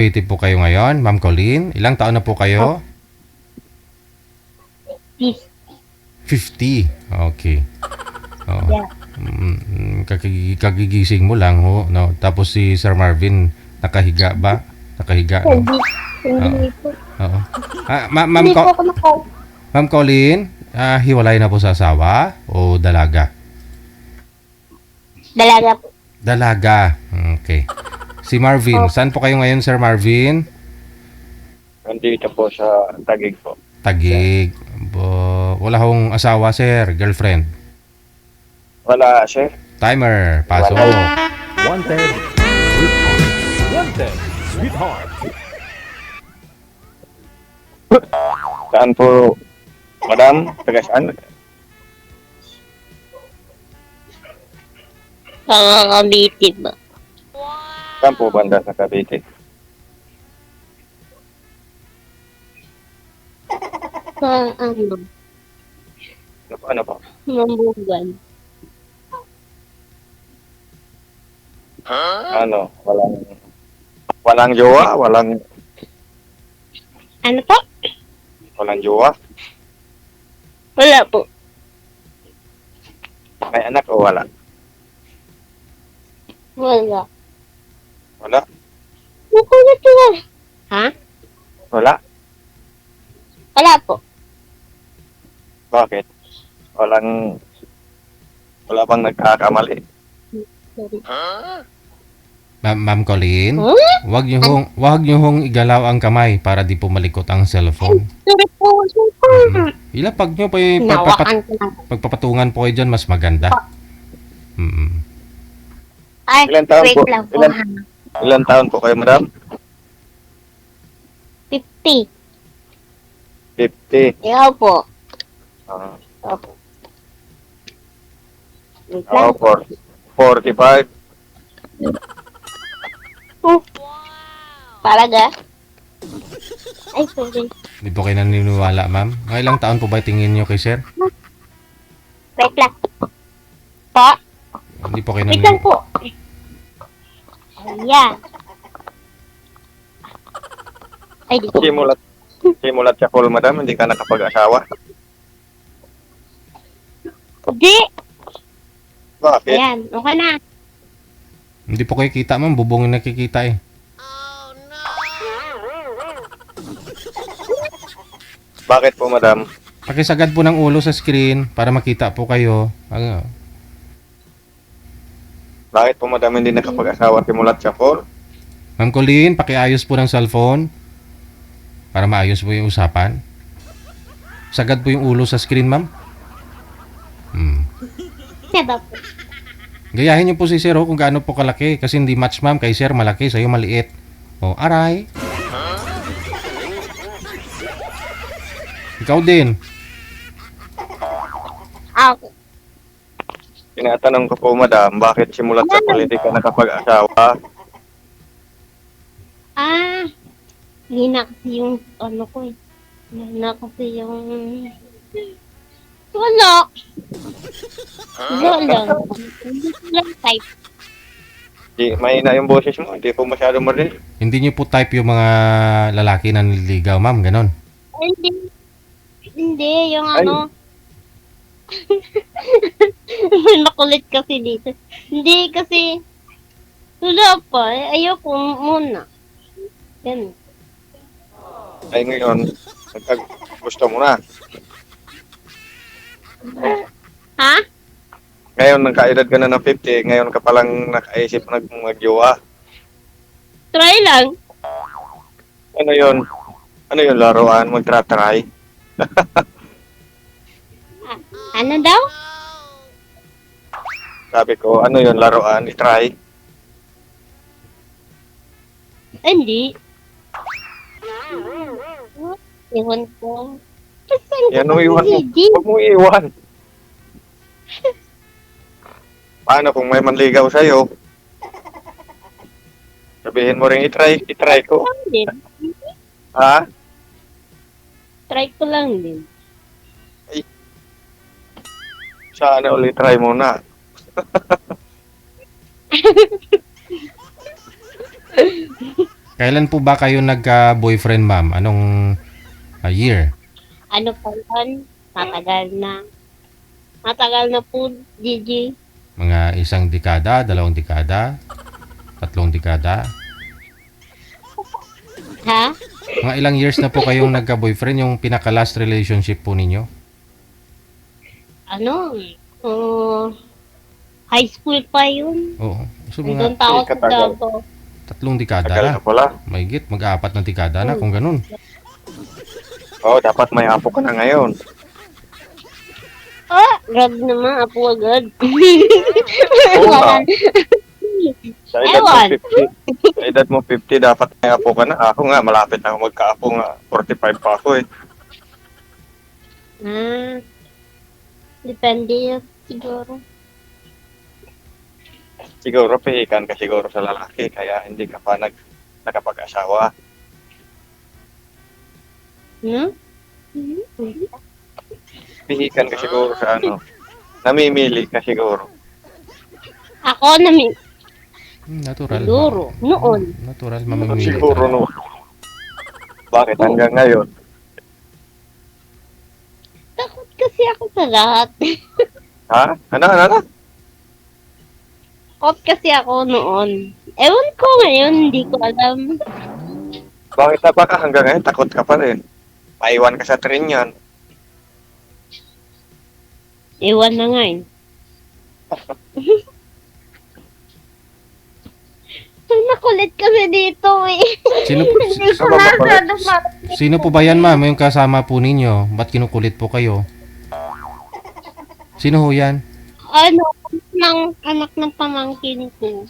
Creative po kayo ngayon, Ma'am Colleen. Ilang taon na po kayo? 50. Okay. Oo. Yeah. Kagigising mo lang ho, no? Tapos si Sir Marvin nakahiga ba? Nakahiga, no? Hindi po. Oo. Ma'am Hindi po ako nakaw. Ma'am Colleen, hiwalay na po sa asawa o dalaga? Dalaga po. Dalaga. Okay. Si Marvin, saan po kayo ngayon, Sir Marvin? Nandito po sa Taguig po. Taguig. Wala hong asawa, sir, girlfriend. Wala, sir. Timer, pasok. Wanted, sweetheart. Wanted, sweetheart. Saan po, madam? Taga saan? Kakakabitid ba? Saan po banda sa Cavite? Sa ano? Ano po? Mambugan. Ano? Walang jowa? Ano po? Walang jowa? Wala po. May anak o wala? Wala. Wala? Nakulat ko na. Ha? Wala? Wala po. Bakit? Wala bang nagkakamali? Sorry. Ma'am Colleen, Huh? wag niyo hong igalaw ang kamay para di po malikot ang cellphone. Sorry po. Ilapag niyo pa Nawakan ko lang. pagpapatungan po kayo dyan, mas maganda. Ay, Ilan taon wait po? lang po. Ilan? Ilang taon po kayo, madam? 50. 50. Ikaw po. Ah, Opo. Wait ako, lang. 45. Talaga? Ay, sorry. Hindi po kayo naniniwala, ma'am. Mga ilang taon po ba tingin niyo kay sir? Wait lang. Po? Hindi po kayo Wait lang naniniwala. po. Ayan. Ay, di po. Simulat siya call, madam. Hindi ka nakapag-asawa. Di. Bakit? Ayan. Okay na. Hindi po kayo kita, ma'am. Bubong yung nakikita eh. Bakit po, madam? Pakisagad po ng ulo sa screen para makita po kayo. Bakit po, madam, hindi nakapag-asawa? Simulat siya call? Ma'am Colleen, pakiayos po ng cellphone para maayos po yung usapan. Sagad po yung ulo sa screen, ma'am. Diba po? Gayahin niyo po si Sir kung gaano po kalaki. Kasi hindi match, ma'am. Kay Sir malaki, sa'yo maliit. O, aray. Ikaw din. Ako. Tinatanong ko po, madam, bakit simulat sa call hindi ka nakapag-asawa? Hina kasi yung ano ko eh. Hina kasi yung... Wala. Wala lang. Hindi ko lang type. Mahina yung boses mo. Hindi po masyado marinig. Hindi niyo po type yung mga lalaki na nililigaw, ma'am. Ganon. Ay, hindi. Hindi, yung Ay. ano... Nakulit kasi dito. Hindi kasi... Wala pa. Ayoko muna. Yan. Ay ngayon, gusto mo na. Ha? Ngayon, nagkaedad ka na ng 50, ngayon ka palang nakaisip mag-jowa. Try lang. Ano yun? Ano yun, laruan? Magtra-try? Ano daw? Sabi ko, ano yun, laruan? I-try? Hindi. Iwan ko. Saan Yan, ko iwan mo. hindi? Huwag mo iwan. Paano kung may manligaw sa'yo? Sabihin mo rin, i-try ko. Din. Ha? Try ko lang din. Sana ulit try muna. Kailan po ba kayo nagka-boyfriend, ma'am? Anong year? Ano pa yun? Matagal na. Matagal na po, Gigi. Mga 1 dekada, 2 dekada, 3 dekada? Ha? Mga ilang years na po kayong nagka-boyfriend, yung pinaka-last relationship po ninyo? Ano? High school pa yun. Oo. So, Nandun mga pa ako sa Katagal. Davao. 3 dekada Tagal na. na pala. Mahigit, mag-4 na dekada na kung ganun. Oo, dapat may apo ka na ngayon. Grab naman, apo agad. Oo nga. Wala. Sa edad mo Ewan. 50, sa edad mo 50, dapat may apo ka na. Ako nga, malapit na ako magkaapo nga. 45 pa ako eh. Depende yun, siguro. Siguro, pihikan ka siguro sa lalaki, kaya hindi ka pa nakapag-asawa. Hmm? Pihikan ka siguro sa ano. Namimili ka siguro. Ako namin, Natural. siguro, noon. Natural, mamimili. Siguro talaga. no. Bakit hanggang ngayon? Takot kasi ako sa lahat. Ha? Ano? Takot kasi ako noon. Ewan ko ngayon, hindi ko alam. Bakit na baka hanggang ngayon takot ka pa rin? Maiwan ka sa train yan. Ewan na nga eh. Nakulit kasi dito eh. Sino, Hindi ko Ano ba na makulit? sino po ba yan, ma'am? Yung kasama po ninyo? Ba't kinukulit po kayo? Sino ho yan? Ano, anak ng pamangkin ko.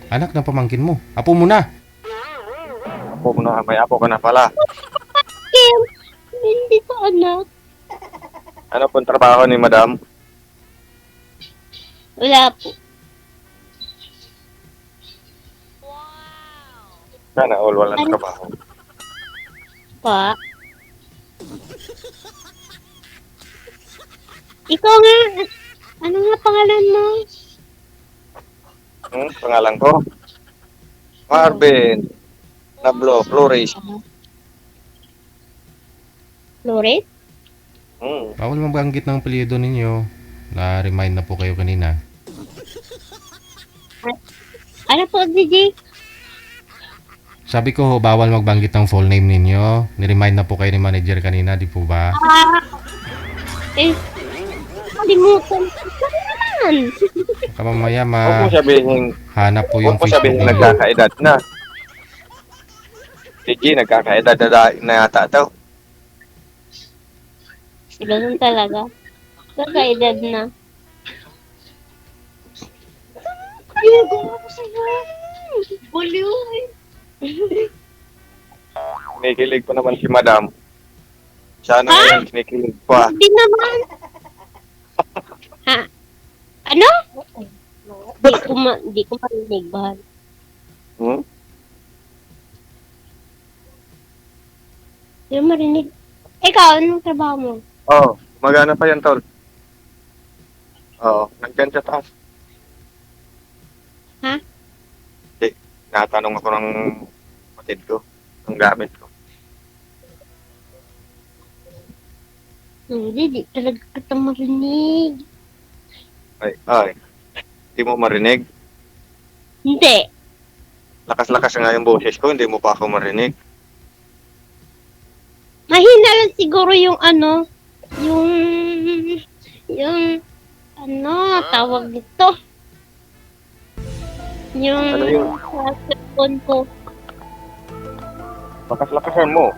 Anak ng pamangkin mo. Apo mo na. Apo mo na, may apo ka na pala. Kim, hindi ko anak. Ano pong trabaho ni madam? Wala po. Sana all walang trabaho. Pa. Ikaw nga, ano nga pangalan mo? Pangalan ko? Marvin. Nablo, Flores. Flores? Bawal mabanggit ng apelyido ninyo. Na-remind na po kayo kanina. Ano po, Gigi? Sabi ko ho, bawal magbanggit ng full name ninyo. Ni-remind na po kayo ni manager kanina, di po ba? Kalimutan ko. Saan naman? Baka mamaya Huwag mo sabihin, hanap po yung huwag mo Facebook sabihin ninyo. nagkakaedad na. Sige, nagkakaedad na yata daw. Ganun talaga. Kakaedad na. Ayun, gawa ko sa'yo. Buliw eh. Kinikilig pa naman si madam. Sana ngayon kinikilig pa. Hindi naman. Ha? Ano? Di ko marinig, bahal. Di ko marinig. Ikaw, anong trabaho mo? Oo, magana pa yan, tol. Oo, nandyan sa taas. Ha? Hindi, natanong ako ng kapatid ko, ng gamit ko. Hindi, di talaga kita marinig. Ay, hindi mo marinig. Hindi. Lakas-lakas nga yung boses ko, hindi mo pa ako marinig. Mahina lang siguro yung ano, yung ano, tawag nito. Yung Ano yun? sa cellphone ko. Lakas-lakasan mo.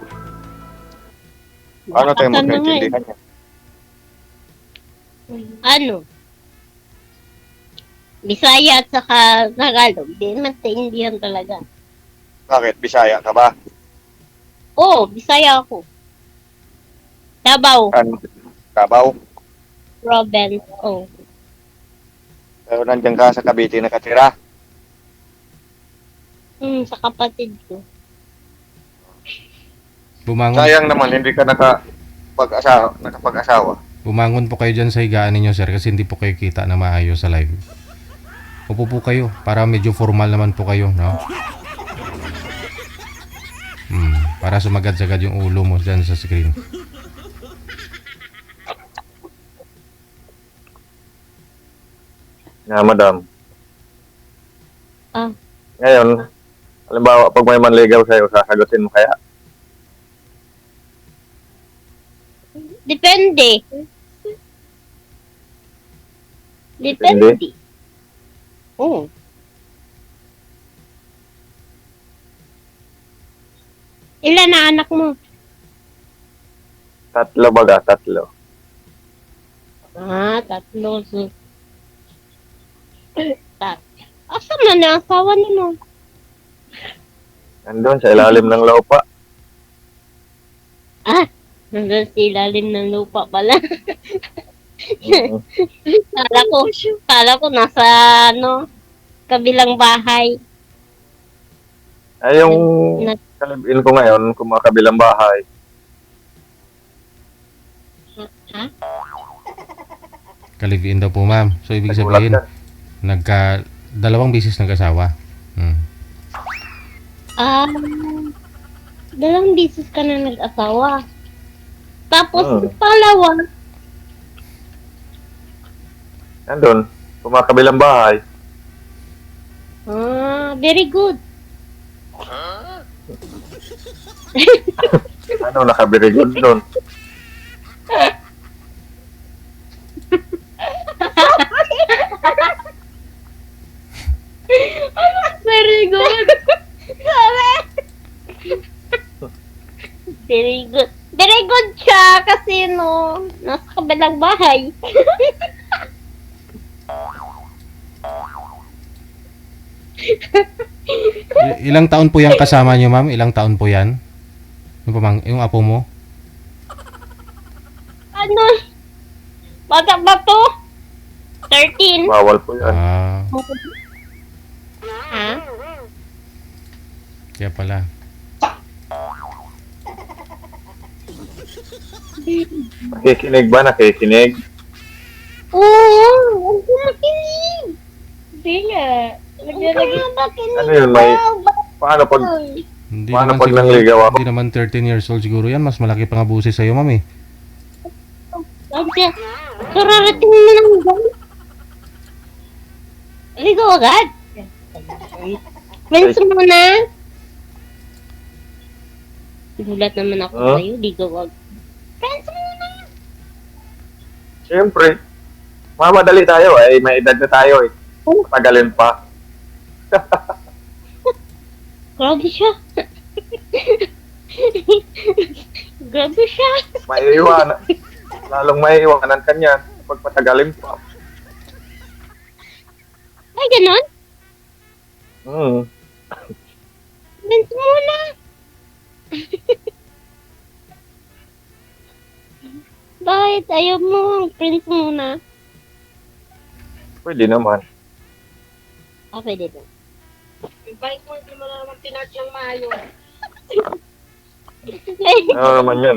Ano tayo Lakasan na nga eh. magkaintindihan niya? Ano? Bisaya at saka Tagalog. Di naman taindihan talaga. Bakit? Bisaya ka ba? Oo, Bisaya ako. Davao, Ano? Kabaw? province. Oh. Pero nandiyan ka sa Cavite nakatira. Sa kapatid ko. Bumangon, Sayang naman, hindi ka nakapag-asawa. bumangon po kayo dyan sa higaan ninyo, sir, kasi hindi po kayo kita na maayos sa live. Upo po kayo, para medyo formal naman po kayo, no? para sumagad-sagad yung ulo mo dyan sa screen. Nga, madam. Ah. Ngayon, halimbawa, pag may manligaw sa'yo, sasagutin mo kaya? Depende. Depende? Depende. Oo. Ilan na anak mo? Tatlo baga, tatlo. Tatlo. Asa na na asawa nila? Nandun sa ilalim ng lupa. Nandun sa ilalim ng lupa pala. Mm. Kala ko nasa, kabilang bahay. Ay, yung Nag- kalibin ko ngayon, kumakabilang bahay. Ha? Kaliviin daw po, ma'am. So, ibig Nagulat sabihin, ka. dalawang bisis nag-asawa. Dalawang bisis ka na nag-asawa. Tapos, Hmm. pangalawa, Nandun, kumakabilang bahay. very good. Ano, nakabirigod doon. Very good. Very good. Very good siya kasi nasa kabilang bahay. Ilang taon po yan kasama nyo, ma'am? Ilang taon po yan? Yung apo mo? Bata ba to? 13. Bawal po yan. Ha? Kaya pala. Nakikinig ba? Nakikinig? Oo, huwag ko makinig. Hindi nga. Naglalagay. Ano yun, paano pag, Hindi paano naman pag siguro, nangligaw ako? hindi naman 13 years old siguro yan. Mas malaki pa nga busis sa'yo, ma'am eh. Sabi kararating mo lang dyan. Ligo agad. Friends mo na. Gulat naman ako Huh? sa'yo, ligo agad. Friends mo na. Siyempre. Mamadali tayo eh. May edad na tayo eh. Tagalin pa. Grabe siya. Grabe siya. Maiiwanan. Lalong maiiwanan ka niyan. Pag patagalin pa. Ay, ganon? Hmm. Friends mo na. Bakit ayaw mo ang friends muna? Pwede naman. Pwede na. Bike mo, hindi mo na naman tinart ng mayo. Ano naman yan?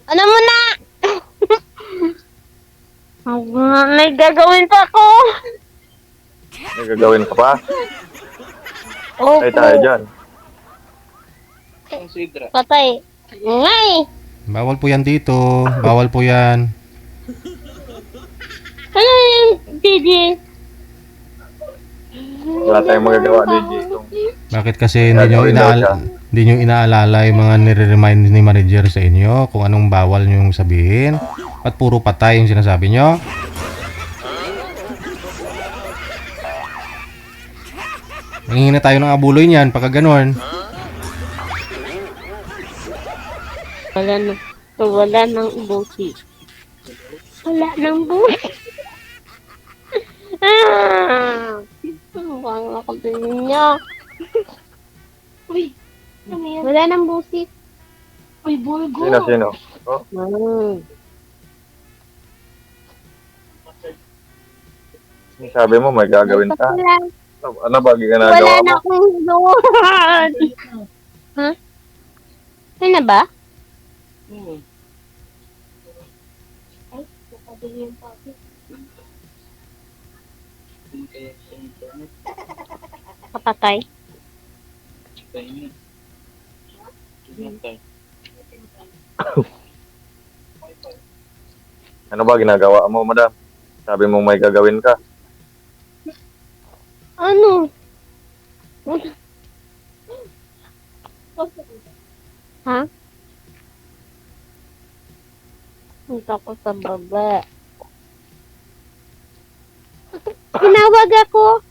Ano mo na? May gagawin pa ako. May gagawin ka pa? Opo. Ay tayo dyan. Patay. Ngay. Bawal po yan dito. Bawal po yan. Ano yung DJ? Wala tayong magagawa, DJ. Bakit kasi hindi nyo, Gagawin daw siya. hindi nyo inaalala yung mga nire-remind ni manager sa inyo kung anong bawal nyo sabihin? At puro patay yung sinasabi nyo? Nangingi na tayo ng abuloy niyan pagka ganon. Wala nang buti. Wala nang buti. Bang ako din niya. Uy, ano yan? Wala nang buti. Uy, bulgo. Sino? Oh, sabi mo may gagawin ka. Ano ba ginagawa Wala mo? na akong doon. Ha? Ano na ba? Kapatay. Ano ba ginagawa mo, madam? Sabi mong may gagawin ka. Ano? Ha? Punta ko sa baba. Tinawag ako.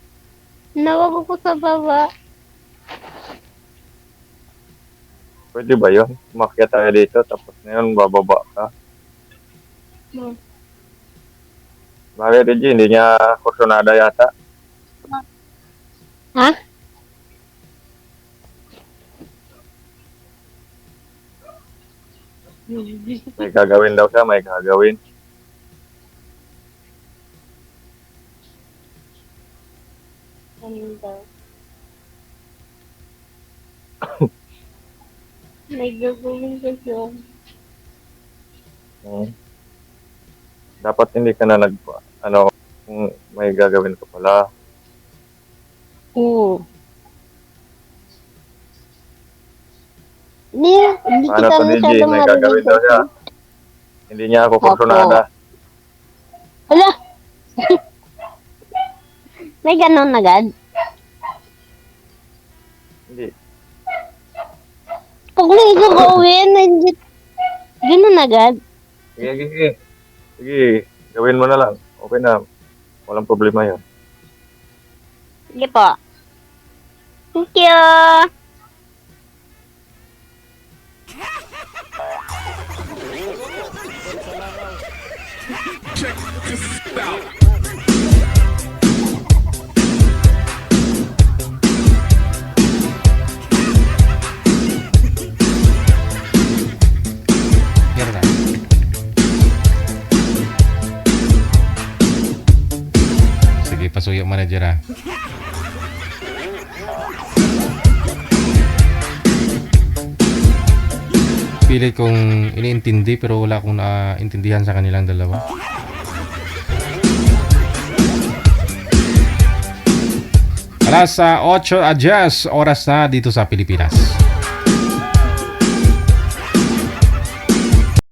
Tinawag ako sa baba. Pwede ba yun? Umakyat tayo dito, tapos ngayon bababa ka. Hmm. Bakit, Reggie? Hindi niya kursunada yata. Ha? May gagawin daw siya, may gagawin. Ano daw? May gagawin ka siya. Hmm. Dapat hindi ka na kung may gagawin ka pala. Oo. Hindi Paano kita to, Reggie? masyadong May gagawin daw siya. Hindi niya ako kursunada. Hala! May ganon agad. Hindi. Pag may gagawin, ganon agad. Sige, sige. Sige, gawin mo na lang. Okay na. Walang problema yun. Sige po. Thank you. Yan na. Sige, pasuyo manager ah. Pilit kong iniintindi pero wala akong naintindihan sa kanilang dalawa. Alas 8 oras na dito sa Pilipinas.